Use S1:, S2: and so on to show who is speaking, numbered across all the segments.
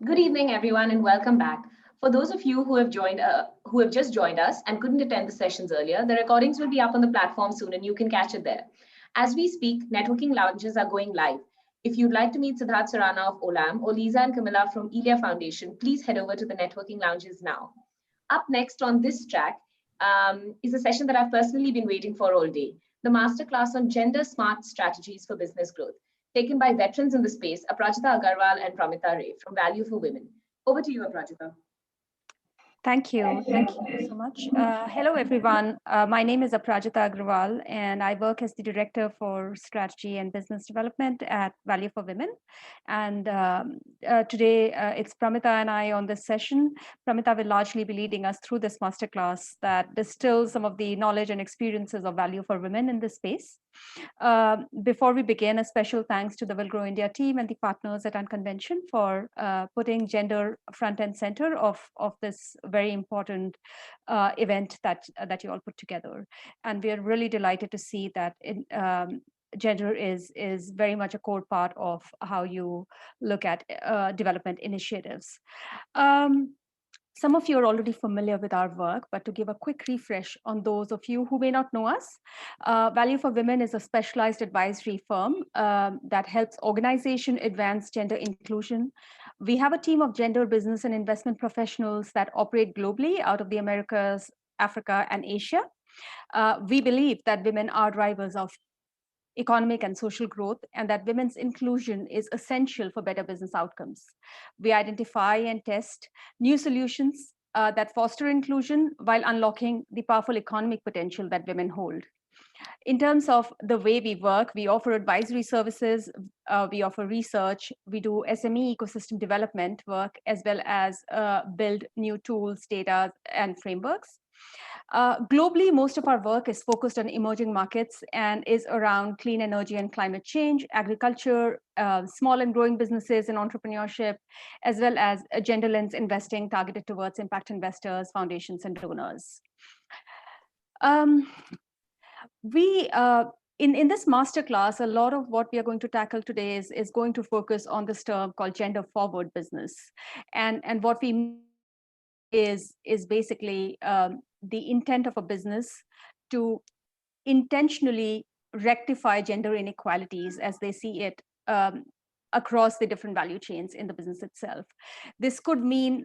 S1: Good evening, everyone, and welcome back. For those of you who have just joined us and couldn't attend the sessions earlier, the recordings will be up on the platform soon, and you can catch it there. As we speak, networking lounges are going live. If you'd like to meet Siddharth Sarana of Olam or Lisa and Camilla from Elia Foundation, please head over to the networking lounges now. Up next on this track is a session that I've personally been waiting for all day, the masterclass on gender smart strategies for business growth, taken by veterans in the space, Aprajita Agarwal and Pramita Ray from Value for Women. Over to you, Aprajita.
S2: Thank you. Thank you so much. Hello, everyone. My name is Aprajita Agrawal, and I work as the Director for Strategy and Business Development at Value for Women. And today, it's Pramita and I on this session. Pramita will largely be leading us through this masterclass that distills some of the knowledge and experiences of Value for Women in this space. Before we begin, a special thanks to the Will Grow India team and the partners at Unconvention for putting gender front and center of this very important event that you all put together. And we are really delighted to see that gender is very much a core part of how you look at development initiatives. Some of you are already familiar with our work, but to give a quick refresh on those of you who may not know us, Value for Women is a specialized advisory firm that helps organizations advance gender inclusion. We have a team of gender business and investment professionals that operate globally out of the Americas, Africa, and Asia. We believe that women are drivers of economic and social growth, and that women's inclusion is essential for better business outcomes. We identify and test new solutions that foster inclusion while unlocking the powerful economic potential that women hold. In terms of the way we work, we offer advisory services, we offer research, we do SME ecosystem development work, as well as build new tools, data, and frameworks. Globally, most of our work is focused on emerging markets and is around clean energy and climate change, agriculture, small and growing businesses and entrepreneurship, as well as gender lens investing targeted towards impact investors, foundations, and donors. In this masterclass, a lot of what we are going to tackle today is going to focus on this term called gender forward business. And what we mean is basically the intent of a business to intentionally rectify gender inequalities as they see it across the different value chains in the business itself. This could mean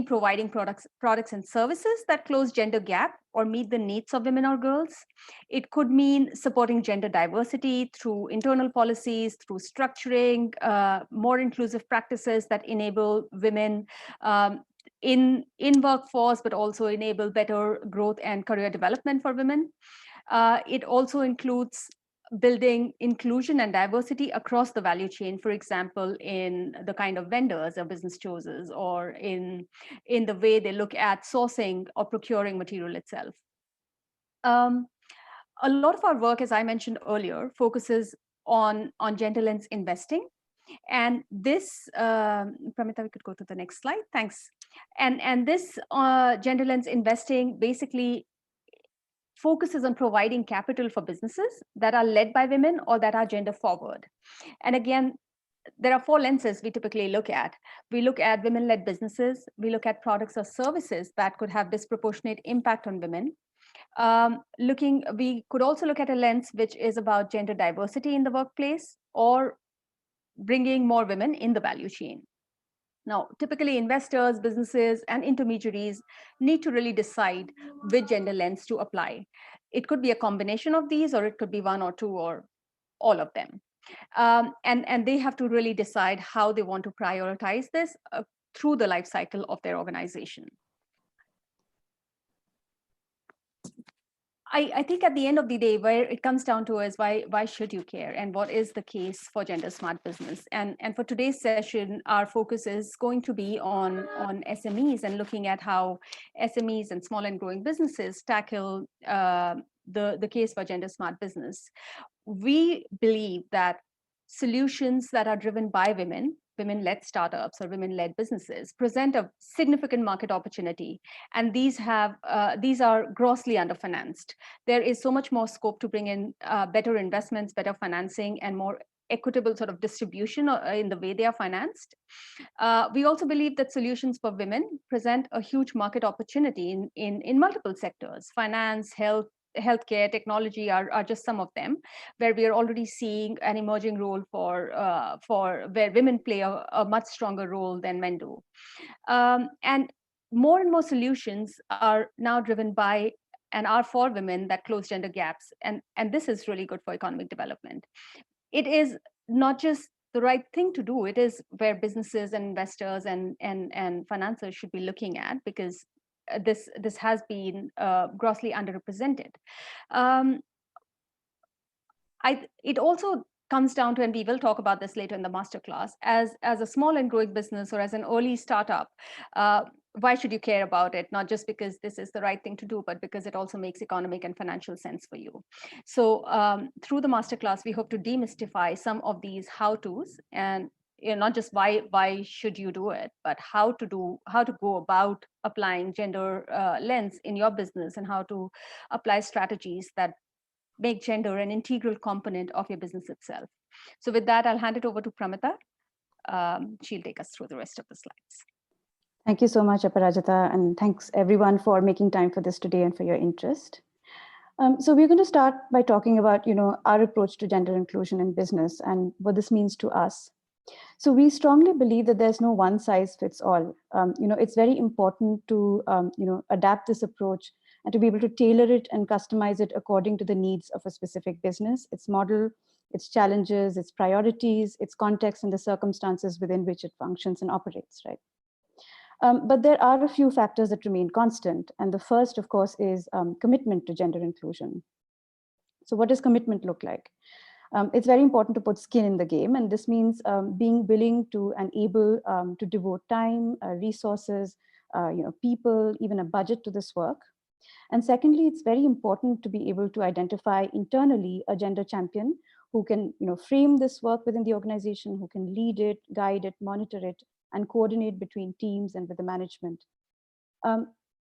S2: providing products and services that close gender gap or meet the needs of women or girls. It could mean supporting gender diversity through internal policies, through structuring more inclusive practices that enable women in workforce, but also enable better growth and career development for women. It also includes building inclusion and diversity across the value chain, for example, in the kind of vendors a business chooses, or in the way they look at sourcing or procuring material itself. A lot of our work, as I mentioned earlier, focuses on gender lens investing. And this, Pramita, we could go to the next slide. Thanks. And this gender lens investing basically focuses on providing capital for businesses that are led by women or that are gender forward. And again, there are four lenses we typically look at. We look at women-led businesses. We look at products or services that could have disproportionate impact on women. We could also look at a lens which is about gender diversity in the workplace or bringing more women in the value chain. Now, typically investors, businesses, and intermediaries need to really decide which gender lens to apply. It could be a combination of these, or it could be one or two or all of them. And they have to really decide how they want to prioritize this through the life cycle of their organization. I think at the end of the day, where it comes down to is why should you care, and what is the case for gender smart business? And for today's session, our focus is going to be on SMEs and looking at how SMEs and small and growing businesses tackle the case for gender smart business. We believe that solutions that are driven by women-led startups or women-led businesses present a significant market opportunity, and these are grossly underfinanced. There is so much more scope to bring in better investments, better financing, and more equitable sort of distribution in the way they are financed. We also believe that solutions for women present a huge market opportunity in multiple sectors. Finance, healthcare, technology are just some of them, where we are already seeing an emerging role for where women play a much stronger role than men do. And more solutions are now driven by and are for women that close gender gaps. And this is really good for economic development. It is not just the right thing to do, it is where businesses and investors and financiers should be looking at, because this has been grossly underrepresented. It also comes down to, and we will talk about this later in the masterclass, as a small and growing business or as an early startup, why should you care about it? Not just because this is the right thing to do, but because it also makes economic and financial sense for you. So through the masterclass, we hope to demystify some of these how-tos, and not just why should you do it, but how to go about applying gender lens in your business, and how to apply strategies that make gender an integral component of your business itself. So with that, I'll hand it over to Pramita. She'll take us through the rest of the slides.
S3: Thank you so much, Aparajita, and thanks everyone for making time for this today and for your interest. So we're going to start by talking about, our approach to gender inclusion in business and what this means to us. So we strongly believe that there's no one size fits all. It's very important to, adapt this approach and to be able to tailor it and customize it according to the needs of a specific business, its model, its challenges, its priorities, its context, and the circumstances within which it functions and operates, right? But there are a few factors that remain constant. And the first, of course, is commitment to gender inclusion. So what does commitment look like? It's very important to put skin in the game. And this means being willing to and able to devote time, resources, people, even a budget to this work. And secondly, it's very important to be able to identify internally a gender champion who can frame this work within the organization, who can lead it, guide it, monitor it, and coordinate between teams and with the management.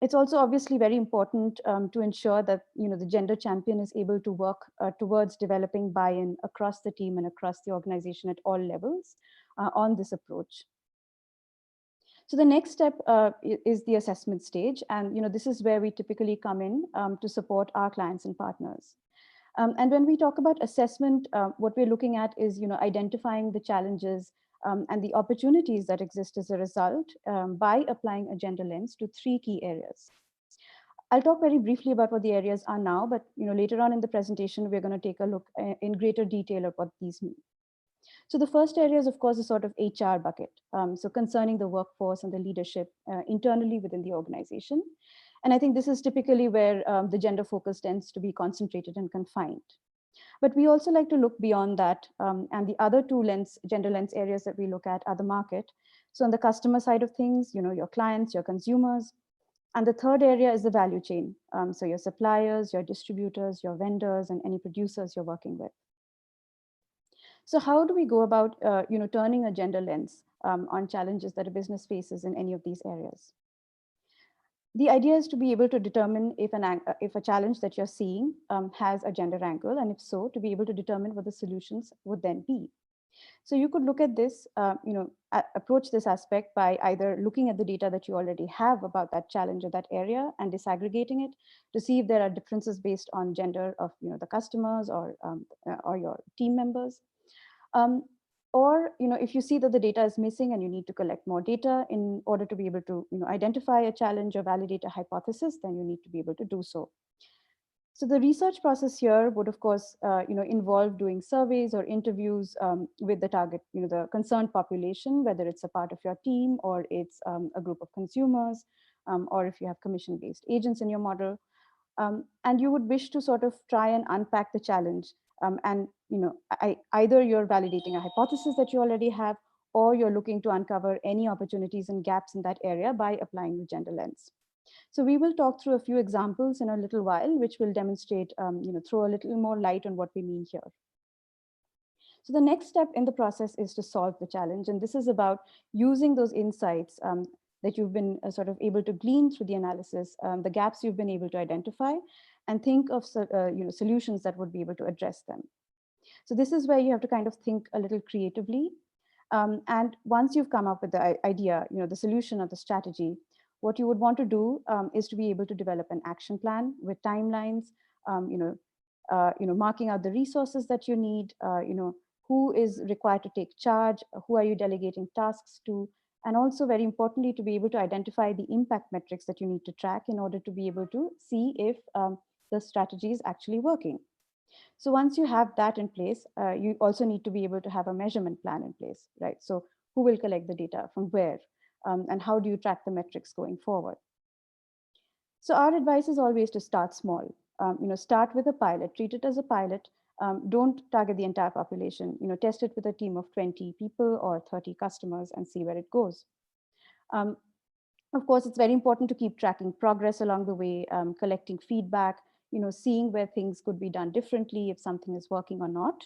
S3: It's also obviously very important to ensure that the gender champion is able to work towards developing buy-in across the team and across the organization at all levels on this approach. So the next step is the assessment stage, and this is where we typically come in to support our clients and partners. And when we talk about assessment, what we're looking at is identifying the challenges and the opportunities that exist as a result by applying a gender lens to 3 key areas. I'll talk very briefly about what the areas are now, but later on in the presentation, we're going to take a look in greater detail at what these mean. So the first area is, of course, a sort of HR bucket, so concerning the workforce and the leadership internally within the organization. And I think this is typically where the gender focus tends to be concentrated and confined. But we also like to look beyond that. And the other 2 gender lens areas that we look at are the market. So on the customer side of things, your clients, your consumers. And the third area is the value chain. So your suppliers, your distributors, your vendors, and any producers you're working with. So how do we go about turning a gender lens on challenges that a business faces in any of these areas? The idea is to be able to determine if a challenge that you're seeing has a gender angle, and if so, to be able to determine what the solutions would then be. So you could look at this, approach this aspect by either looking at the data that you already have about that challenge or that area and disaggregating it to see if there are differences based on gender of the customers or your team members. Or if you see that the data is missing and you need to collect more data in order to be able to identify a challenge or validate a hypothesis, then you need to be able to do so. So the research process here would, of course, involve doing surveys or interviews with the target, the concerned population, whether it's a part of your team or it's a group of consumers, or if you have commission-based agents in your model. And you would wish to sort of try and unpack the challenge. And either you're validating a hypothesis that you already have, or you're looking to uncover any opportunities and gaps in that area by applying the gender lens. So we will talk through a few examples in a little while, which will demonstrate, throw a little more light on what we mean here. So the next step in the process is to solve the challenge. And this is about using those insights that you've been sort of able to glean through the analysis, the gaps you've been able to identify, and think of solutions that would be able to address them. So this is where you have to kind of think a little creatively. And once you've come up with the idea, the solution or the strategy, what you would want to do is to be able to develop an action plan with timelines, marking out the resources that you need, who is required to take charge, who are you delegating tasks to, and also very importantly, to be able to identify the impact metrics that you need to track in order to be able to see if the strategy is actually working. So once you have that in place, you also need to be able to have a measurement plan in place, right? So who will collect the data from where, and how do you track the metrics going forward? So our advice is always to start small. Start with a pilot, treat it as a pilot. Don't target the entire population. Test it with a team of 20 people or 30 customers and see where it goes. Of course, it's very important to keep tracking progress along the way, collecting feedback, seeing where things could be done differently, if something is working or not.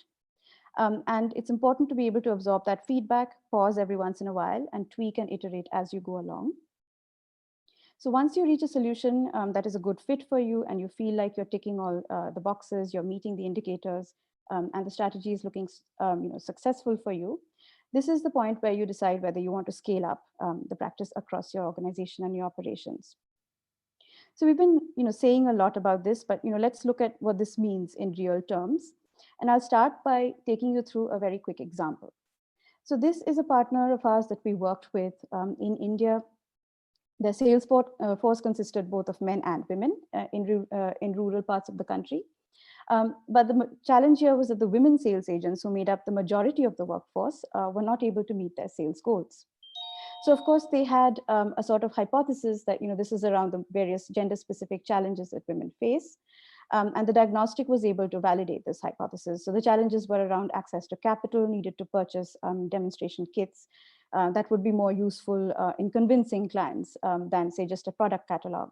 S3: And it's important to be able to absorb that feedback, pause every once in a while, and tweak and iterate as you go along. So once you reach a solution that is a good fit for you and you feel like you're ticking all the boxes, you're meeting the indicators, and the strategy is looking successful for you, this is the point where you decide whether you want to scale up the practice across your organization and your operations. So we've been saying a lot about this, but let's look at what this means in real terms. And I'll start by taking you through a very quick example. So this is a partner of ours that we worked with in India. Their sales force consisted both of men and women in rural parts of the country. But the challenge here was that the women sales agents, who made up the majority of the workforce, were not able to meet their sales goals. So of course, they had a sort of hypothesis that this is around the various gender-specific challenges that women face. And the diagnostic was able to validate this hypothesis. So the challenges were around access to capital needed to purchase demonstration kits that would be more useful in convincing clients than, say, just a product catalog.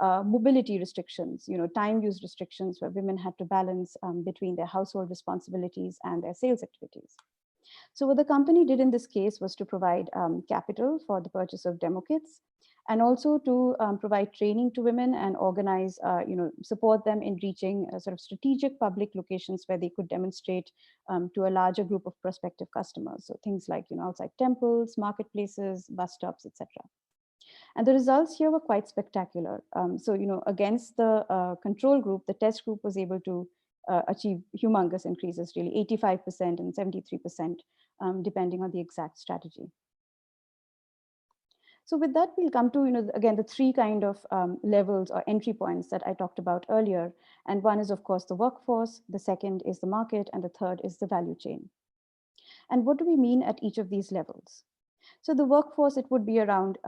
S3: Mobility restrictions, time use restrictions, where women had to balance between their household responsibilities and their sales activities. So what the company did in this case was to provide capital for the purchase of demo kits, and also to provide training to women and organize, support them in reaching sort of strategic public locations where they could demonstrate to a larger group of prospective customers. So things like, outside temples, marketplaces, bus stops, etc. And the results here were quite spectacular. So, against the control group, the test group was able to achieve humongous increases, really 85% and 73%, depending on the exact strategy. So with that, we'll come to, again, the three kind of levels or entry points that I talked about earlier. And one is, of course, the workforce. The second is the market. And the third is the value chain. And what do we mean at each of these levels? So the workforce, it would be around,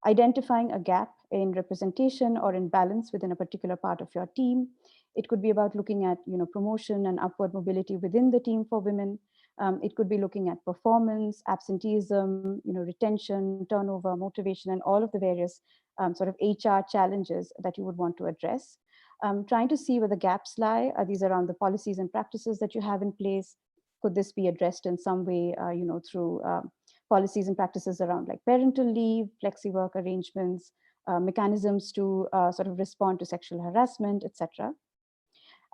S3: identifying a gap in representation or in balance within a particular part of your team. It could be about looking at, promotion and upward mobility within the team for women. It could be looking at performance, absenteeism, retention, turnover, motivation, and all of the various sort of HR challenges that you would want to address. Trying to see where the gaps lie. Are these around the policies and practices that you have in place? Could this be addressed in some way, through policies and practices around like parental leave, flexi work arrangements, mechanisms to sort of respond to sexual harassment, etc.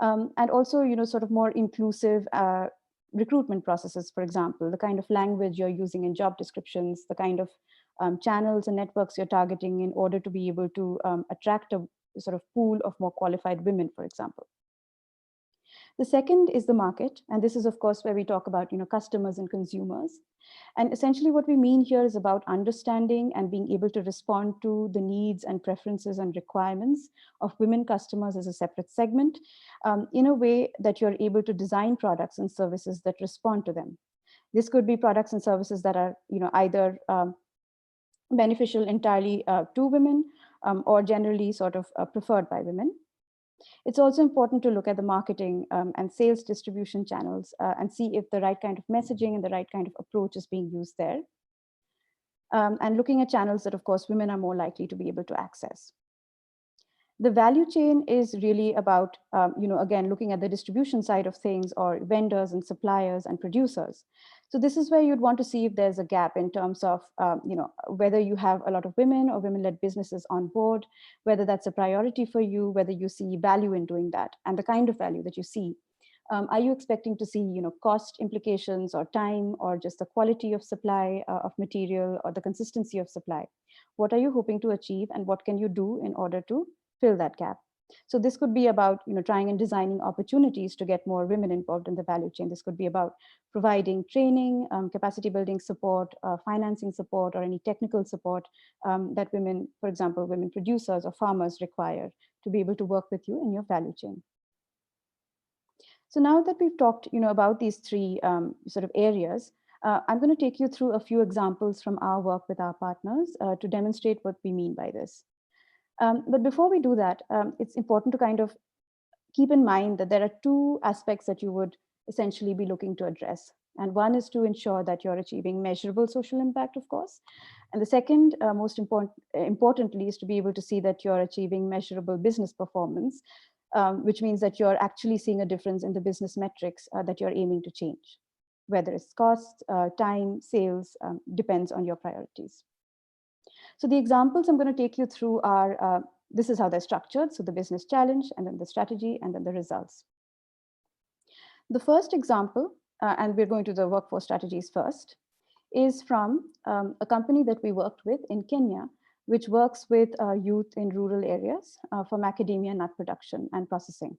S3: And also, sort of more inclusive recruitment processes, for example, the kind of language you're using in job descriptions, the kind of channels and networks you're targeting in order to be able to attract a sort of pool of more qualified women, for example. The second is the market. And this is, of course, where we talk about, customers and consumers. And essentially what we mean here is about understanding and being able to respond to the needs and preferences and requirements of women customers as a separate segment in a way that you're able to design products and services that respond to them. This could be products and services that are, either beneficial entirely to women or generally sort of preferred by women. It's also important to look at the marketing and sales distribution channels and see if the right kind of messaging and the right kind of approach is being used there. And looking at channels that, of course, women are more likely to be able to access. The value chain is really about, again, looking at the distribution side of things, or vendors and suppliers and producers. So this is where you'd want to see if there's a gap in terms of, whether you have a lot of women or women-led businesses on board, whether that's a priority for you, whether you see value in doing that, and the kind of value that you see Are you expecting to see, cost implications or time or just the quality of supply of material or the consistency of supply? What are you hoping to achieve and what can you do in order to fill that gap? So this could be about, trying and designing opportunities to get more women involved in the value chain. This could be about providing training, capacity building support, financing support, or any technical support that women, for example, women producers or farmers require to be able to work with you in your value chain. So now that we've talked, about these three sort of areas, I'm going to take you through a few examples from our work with our partners to demonstrate what we mean by this. But before we do that, it's important to kind of keep in mind that there are two aspects that you would essentially be looking to address. And one is to ensure that you're achieving measurable social impact, of course. And the second, most importantly, is to be able to see that you're achieving measurable business performance, which means that you're actually seeing a difference in the business metrics that you're aiming to change. Whether it's cost, time, sales, depends on your priorities. So the examples I'm going to take you through are, this is how they're structured. So the business challenge, and then the strategy, and then the results. The first example, and we're going to the workforce strategies first, is from a company that we worked with in Kenya, which works with youth in rural areas for macadamia nut production and processing.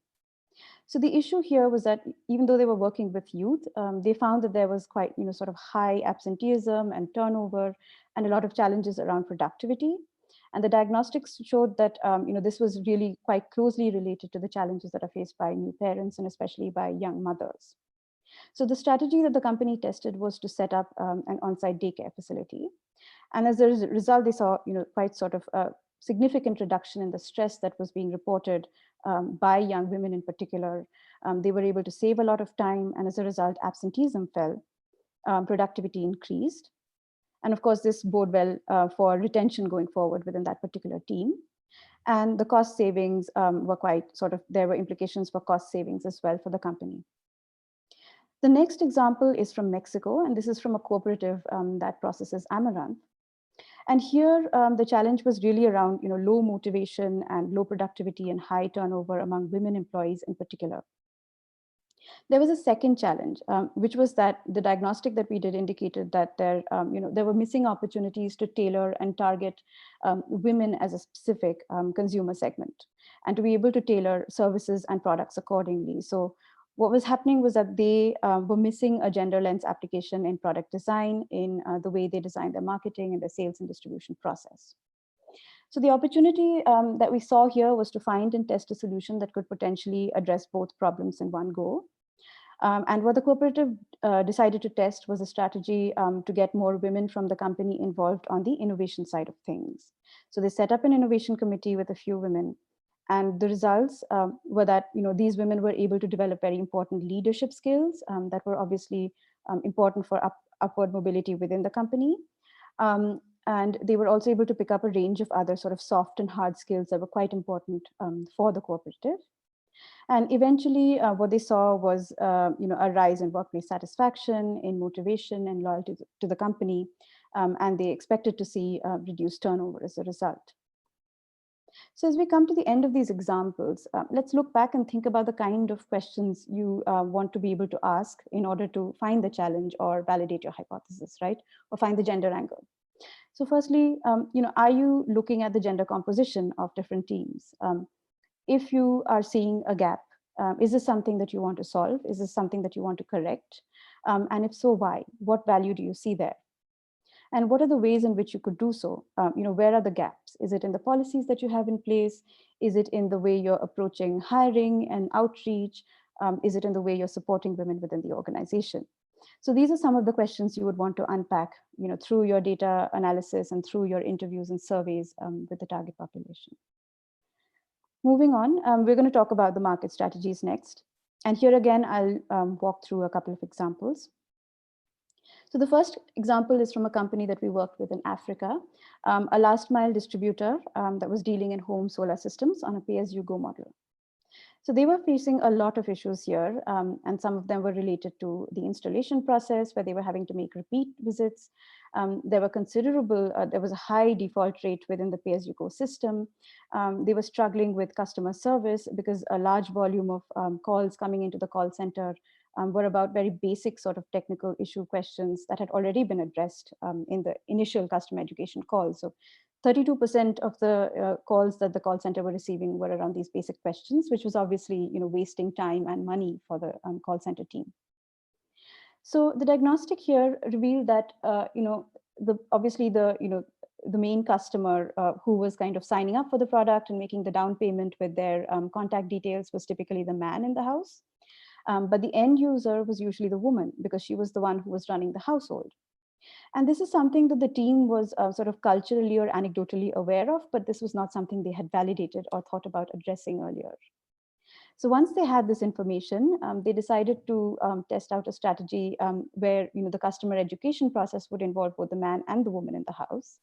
S3: So the issue here was that even though they were working with youth, they found that there was quite, sort of high absenteeism and turnover and a lot of challenges around productivity. And the diagnostics showed that, this was really quite closely related to the challenges that are faced by new parents and especially by young mothers. So the strategy that the company tested was to set up an on-site daycare facility. And as a result, they saw, quite sort of a significant reduction in the stress that was being reported by young women in particular. They were able to save a lot of time, and as a result, absenteeism fell, productivity increased. And of course, this bode well for retention going forward within that particular team. And the cost savings were quite sort of, there were implications for cost savings as well for the company. The next example is from Mexico, and this is from a cooperative that processes amaranth. And here, the challenge was really around, low motivation and low productivity and high turnover among women employees in particular. There was a second challenge, which was that the diagnostic that we did indicated that there were missing opportunities to tailor and target women as a specific consumer segment, and to be able to tailor services and products accordingly. So what was happening was that they were missing a gender lens application in product design, in the way they design their marketing and the sales and distribution process. So the opportunity that we saw here was to find and test a solution that could potentially address both problems in one go. And what the cooperative decided to test was a strategy to get more women from the company involved on the innovation side of things. So they set up an innovation committee with a few women. And the results were that these women were able to develop very important leadership skills that were obviously important for upward mobility within the company. And they were also able to pick up a range of other sort of soft and hard skills that were quite important for the cooperative. And eventually what they saw was a rise in workplace satisfaction, in motivation and loyalty to the company. And they expected to see reduced turnover as a result. So as we come to the end of these examples, let's look back and think about the kind of questions you want to be able to ask in order to find the challenge or validate your hypothesis, right? Or find the gender angle. So firstly, are you looking at the gender composition of different teams? If you are seeing a gap, is this something that you want to solve? Is this something that you want to correct? And if so, why? What value do you see there? And what are the ways in which you could do so? Where are the gaps? Is it in the policies that you have in place? Is it in the way you're approaching hiring and outreach? Is it in the way you're supporting women within the organization? So these are some of the questions you would want to unpack, through your data analysis and through your interviews and surveys with the target population. Moving on, we're going to talk about the market strategies next. And here again, I'll walk through a couple of examples. So the first example is from a company that we worked with in Africa, a last mile distributor that was dealing in home solar systems on a pay-as-you-go model. So they were facing a lot of issues here, and some of them were related to the installation process, where they were having to make repeat visits. There was a high default rate within the pay-as-you-go system. They were struggling with customer service because a large volume of calls coming into the call center were about very basic sort of technical issue questions that had already been addressed in the initial customer education call. So 32% of the calls that the call center were receiving were around these basic questions, which was obviously, wasting time and money for the call center team. So the diagnostic here revealed that, the main customer who was kind of signing up for the product and making the down payment with their contact details was typically the man in the house. But the end user was usually the woman, because she was the one who was running the household. And this is something that the team was sort of culturally or anecdotally aware of, but this was not something they had validated or thought about addressing earlier. So once they had this information, they decided to test out a strategy where the customer education process would involve both the man and the woman in the house.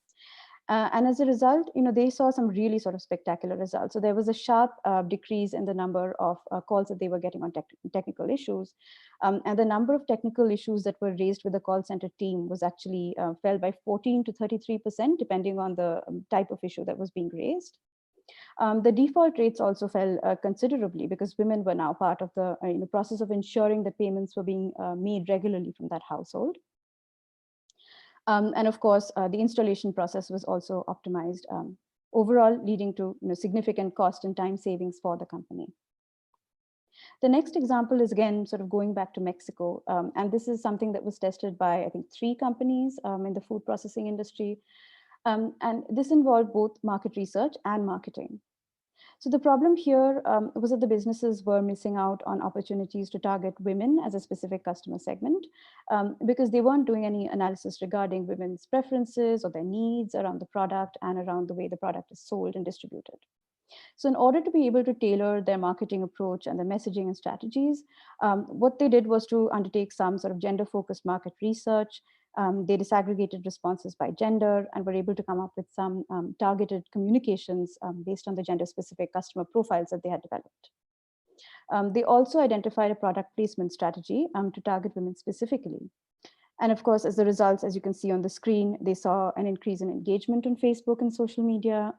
S3: And as a result, they saw some really sort of spectacular results. So there was a sharp decrease in the number of calls that they were getting on technical issues. And the number of technical issues that were raised with the call center team was actually fell by 14 to 33%, depending on the type of issue that was being raised. The default rates also fell considerably, because women were now part of the process of ensuring that payments were being made regularly from that household. And of course, the installation process was also optimized, overall leading to significant cost and time savings for the company. The next example is, again, sort of going back to Mexico. And this is something that was tested by, I think, 3 companies in the food processing industry. And this involved both market research and marketing. So the problem here was that the businesses were missing out on opportunities to target women as a specific customer segment, because they weren't doing any analysis regarding women's preferences or their needs around the product and around the way the product is sold and distributed. So in order to be able to tailor their marketing approach and their messaging and strategies, what they did was to undertake some sort of gender-focused market research. They disaggregated responses by gender and were able to come up with some targeted communications based on the gender-specific customer profiles that they had developed. They also identified a product placement strategy to target women specifically. And of course, as the results, as you can see on the screen, they saw an increase in engagement on Facebook and social media.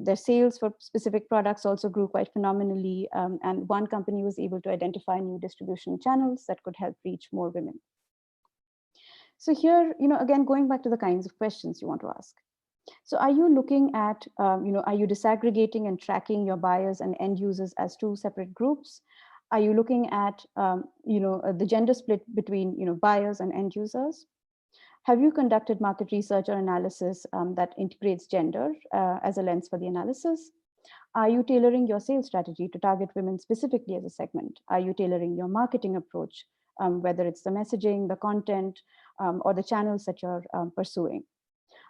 S3: Their sales for specific products also grew quite phenomenally. And one company was able to identify new distribution channels that could help reach more women. So here, again, going back to the kinds of questions you want to ask. So are you looking at, are you disaggregating and tracking your buyers and end users as 2 separate groups? Are you looking at, the gender split between, buyers and end users? Have you conducted market research or analysis that integrates gender as a lens for the analysis? Are you tailoring your sales strategy to target women specifically as a segment? Are you tailoring your marketing approach, whether it's the messaging, the content, or the channels that you're pursuing?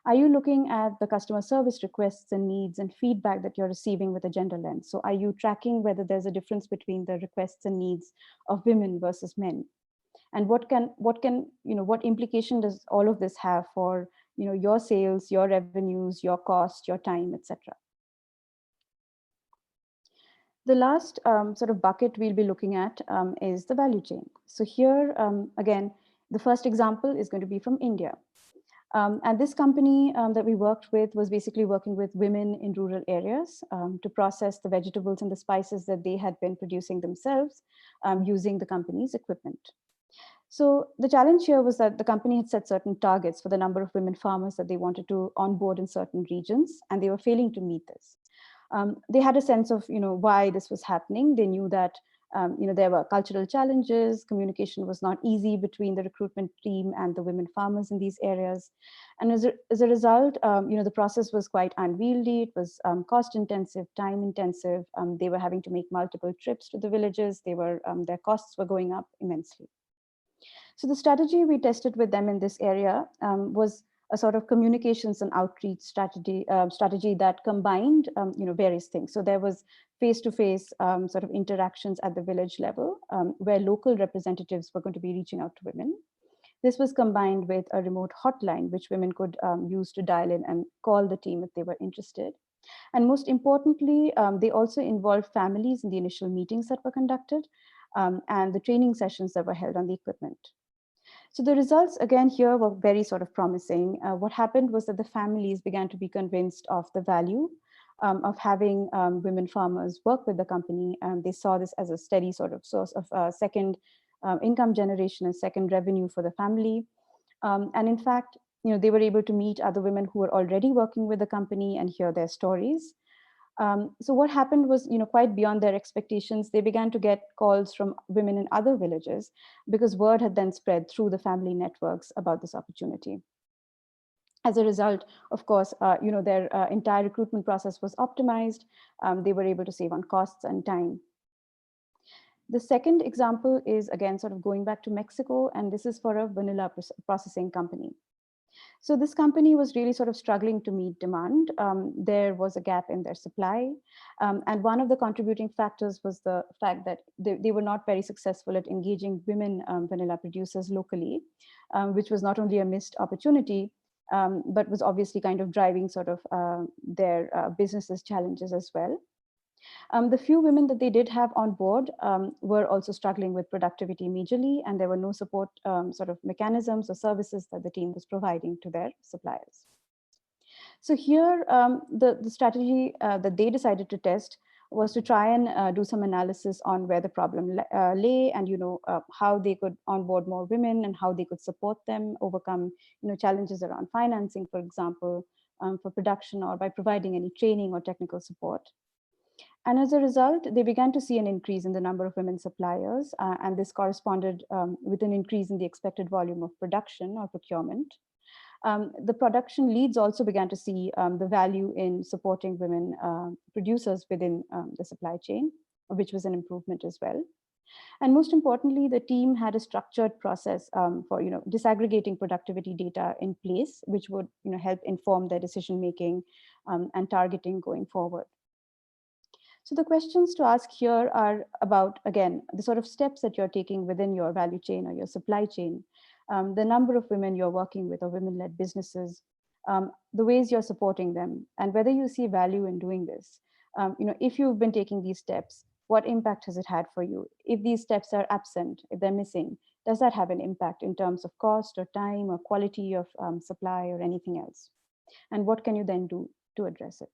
S3: Are you looking at the customer service requests and needs and feedback that you're receiving with a gender lens? So are you tracking whether there's a difference between the requests and needs of women versus men? And what implication does all of this have for your sales, your revenues, your cost, your time, etc.? The last sort of bucket we'll be looking at is the value chain. So here, again, the first example is going to be from India. And this company that we worked with was basically working with women in rural areas to process the vegetables and the spices that they had been producing themselves using the company's equipment. So the challenge here was that the company had set certain targets for the number of women farmers that they wanted to onboard in certain regions, and they were failing to meet this. They had a sense of why this was happening. They knew that there were cultural challenges. Communication was not easy between the recruitment team and the women farmers in these areas. And as a result, the process was quite unwieldy. It was cost intensive, time intensive. They were having to make multiple trips to the villages. Their costs were going up immensely. So the strategy we tested with them in this area was a sort of communications and outreach strategy that combined various things. So there was face-to-face sort of interactions at the village level where local representatives were going to be reaching out to women. This was combined with a remote hotline which women could use to dial in and call the team if they were interested. And most importantly, they also involved families in the initial meetings that were conducted and the training sessions that were held on the equipment. So the results again here were very sort of promising. What happened was that the families began to be convinced of the value of having women farmers work with the company. They saw this as a steady sort of source of second income generation and second revenue for the family. And in fact, they were able to meet other women who were already working with the company and hear their stories. So what happened was, quite beyond their expectations. They began to get calls from women in other villages because word had then spread through the family networks about this opportunity. As a result, of course, their entire recruitment process was optimized. They were able to save on costs and time. The second example is, again, sort of going back to Mexico, and this is for a vanilla processing company. So this company was really sort of struggling to meet demand. There was a gap in their supply. And one of the contributing factors was the fact that they were not very successful at engaging women vanilla producers locally, which was not only a missed opportunity, but was obviously kind of driving sort of their business's challenges as well. The few women that they did have on board were also struggling with productivity majorly, and there were no support sort of mechanisms or services that the team was providing to their suppliers. So here, the strategy that they decided to test was to try and do some analysis on where the problem lay, and how they could onboard more women and how they could support them overcome challenges around financing, for example, for production, or by providing any training or technical support. And as a result, they began to see an increase in the number of women suppliers, and this corresponded with an increase in the expected volume of production or procurement. The production leads also began to see the value in supporting women producers within the supply chain, which was an improvement as well. And most importantly, the team had a structured process for disaggregating productivity data in place, which would help inform their decision making and targeting going forward. So the questions to ask here are about, again, the sort of steps that you're taking within your value chain or your supply chain, the number of women you're working with or women-led businesses, the ways you're supporting them, and whether you see value in doing this. If you've been taking these steps, what impact has it had for you? If these steps are absent, if they're missing, does that have an impact in terms of cost or time or quality of supply or anything else? And what can you then do to address it?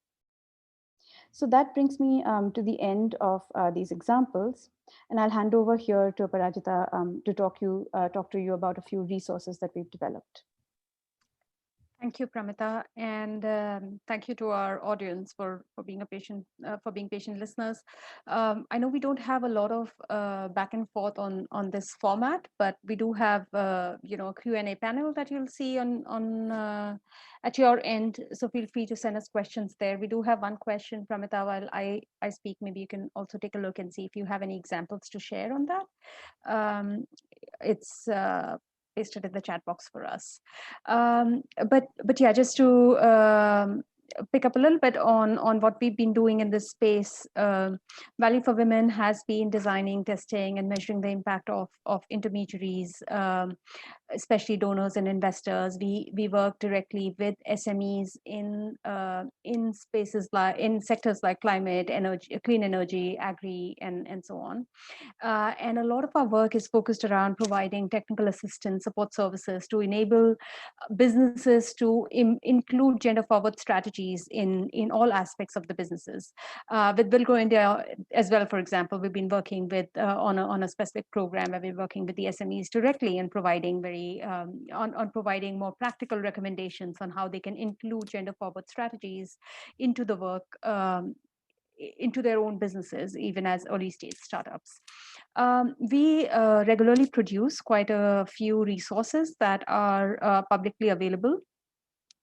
S3: So that brings me to the end of these examples, and I'll hand over here to Aparajita to talk to you about a few resources that we've developed.
S2: Thank you, Pramita, and thank you to our audience for being patient listeners. I know we don't have a lot of back and forth on this format, but we do have a Q&A panel that you'll see on at your end. So feel free to send us questions there. We do have one question, Pramita, while I speak. Maybe you can also take a look and see if you have any examples to share on that. It's pasted in the chat box for us. But yeah, just to pick up a little bit on what we've been doing in this space. Value for Women has been designing, testing, and measuring the impact of intermediaries, especially donors and investors. We work directly with SMEs in spaces in sectors like climate, energy, clean energy, agri, and so on. And a lot of our work is focused around providing technical assistance, support services to enable businesses to include gender-forward strategies in all aspects of the businesses. With Wilco India as well, for example, we've been working with on a specific program where we're working with the SMEs directly and providing providing more practical recommendations on how they can include gender-forward strategies into the work. Into their own businesses, even as early stage startups. We regularly produce quite a few resources that are publicly available.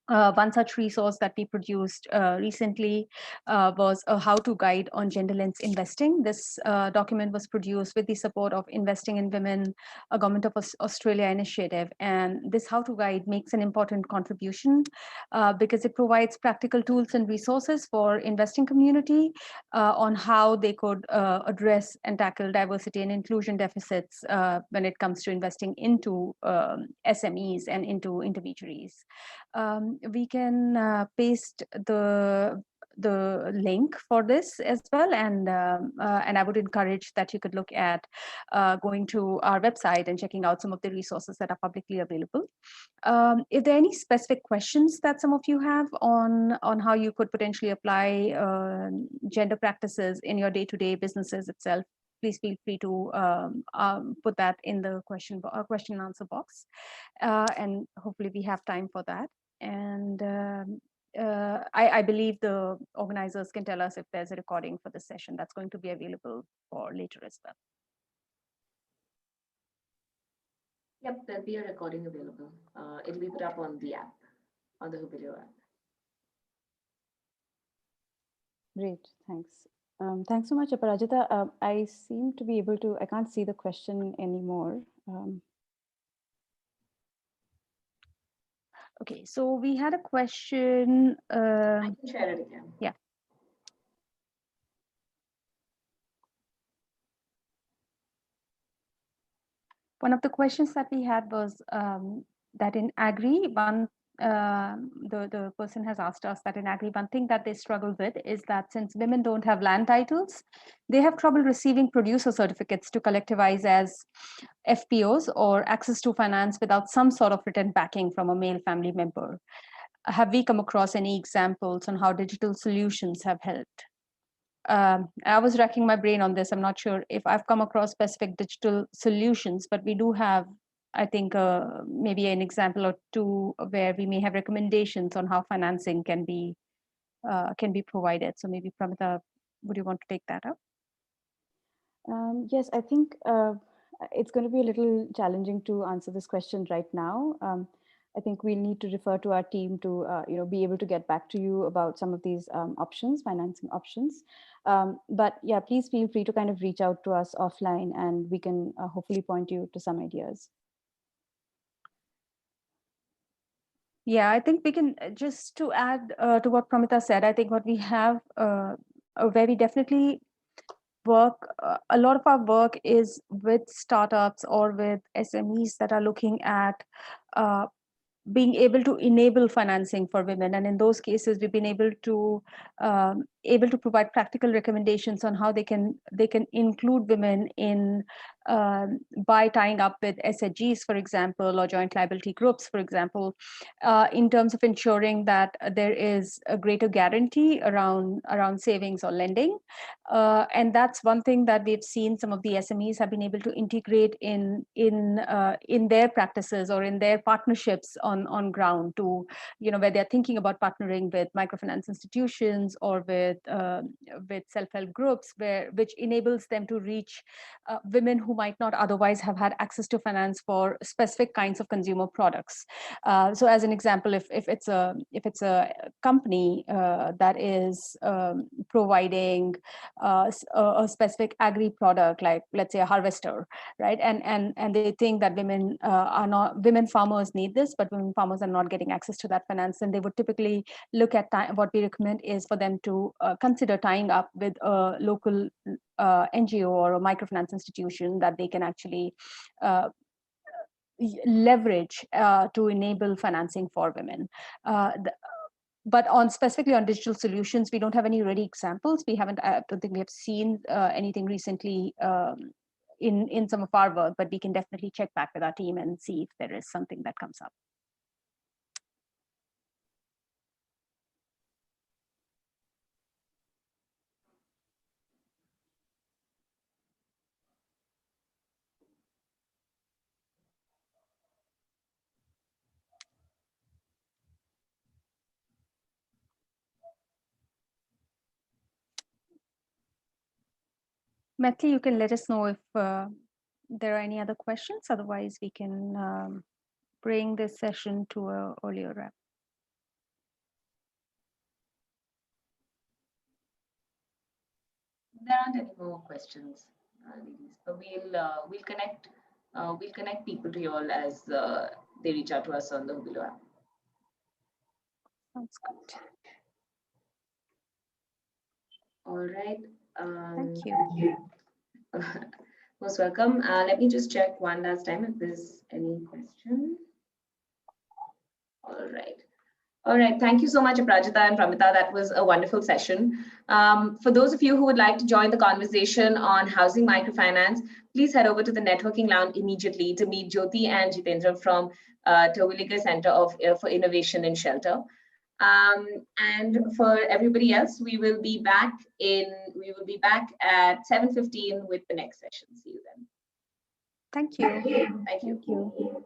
S2: One such resource that we produced recently was a how-to guide on gender lens investing. This document was produced with the support of Investing in Women, a Government of Australia initiative. And this how-to guide makes an important contribution because it provides practical tools and resources for investing community on how they could address and tackle diversity and inclusion deficits when it comes to investing into SMEs and into intermediaries. We can paste the the link for this as well, and I would encourage that you could look at going to our website and checking out some of the resources that are publicly available. If there are any specific questions that some of you have on how you could potentially apply gender practices in your day-to-day businesses itself, please feel free to put that in the question and answer box, and hopefully we have time for that. And I believe the organizers can tell us if there's a recording for this session that's going to be available for later as well.
S1: Yep, there'll be a recording available. It'll be put up on the app, on the Hubilio app.
S3: Great, thanks. Thanks so much, Aparajita. I seem to be able to, I can't see the question anymore.
S2: Okay, so we had a question.
S1: I can share it again.
S2: Yeah. One of the questions that we had was that in Agri, the person has asked us that in Agri, one thing that they struggle with is that since women don't have land titles, they have trouble receiving producer certificates to collectivize as FPOs or access to finance without some sort of written backing from a male family member. Have we come across any examples on how digital solutions have helped? I was racking my brain on this. I'm not sure if I've come across specific digital solutions, but we do have, I think, maybe an example or two where we may have recommendations on how financing can be provided. So maybe Pramita, would you want to take that up?
S3: Yes, I think it's going to be a little challenging to answer this question right now. I think we'll need to refer to our team to be able to get back to you about some of these options, financing options. But yeah, please feel free to kind of reach out to us offline, and we can hopefully point you to some ideas.
S2: Yeah, I think we can, just to add to what Pramita said, I think what we have where we definitely work, a lot of our work is with startups or with SMEs that are looking at being able to enable financing for women, and in those cases we've been able to provide practical recommendations on how they can include women in by tying up with SHGs, for example, or joint liability groups, for example, in terms of ensuring that there is a greater guarantee around savings or lending, and that's one thing that we've seen some of the SMEs have been able to integrate in their practices or in their partnerships on ground, to where they're thinking about partnering with microfinance institutions or with self-help groups, which enables them to reach women who might not otherwise have had access to finance for specific kinds of consumer products. So as an example, if it's a company that is providing a specific agri product, like let's say a harvester, right, and they think that women farmers need this, but women farmers are not getting access to that finance, and they would typically look at what we recommend is for them to consider tying up with a local NGO or a microfinance institution that they can actually leverage to enable financing for women. But specifically on digital solutions, we don't have any ready examples. I don't think we have seen anything recently in some of our work, but we can definitely check back with our team and see if there is something that comes up. Metli, you can let us know if there are any other questions. Otherwise, we can bring this session to an earlier wrap.
S1: There aren't any more questions, ladies, but we'll connect people to you all as they reach out to us on the Hubilio app.
S2: Sounds good.
S1: All right.
S2: Thank you.
S1: Most welcome. Let me just check one last time if there's any question. All right. All right. Thank you so much, Aprajita and Pramita. That was a wonderful session. For those of you who would like to join the conversation on housing microfinance, please head over to the networking lounge immediately to meet Jyoti and Jitendra from Terwilliger Center for Innovation in Shelter. And for everybody else, we will be back at 7:15 with the next session. See you then.
S2: Thank you.
S1: Thank you.
S3: Thank you.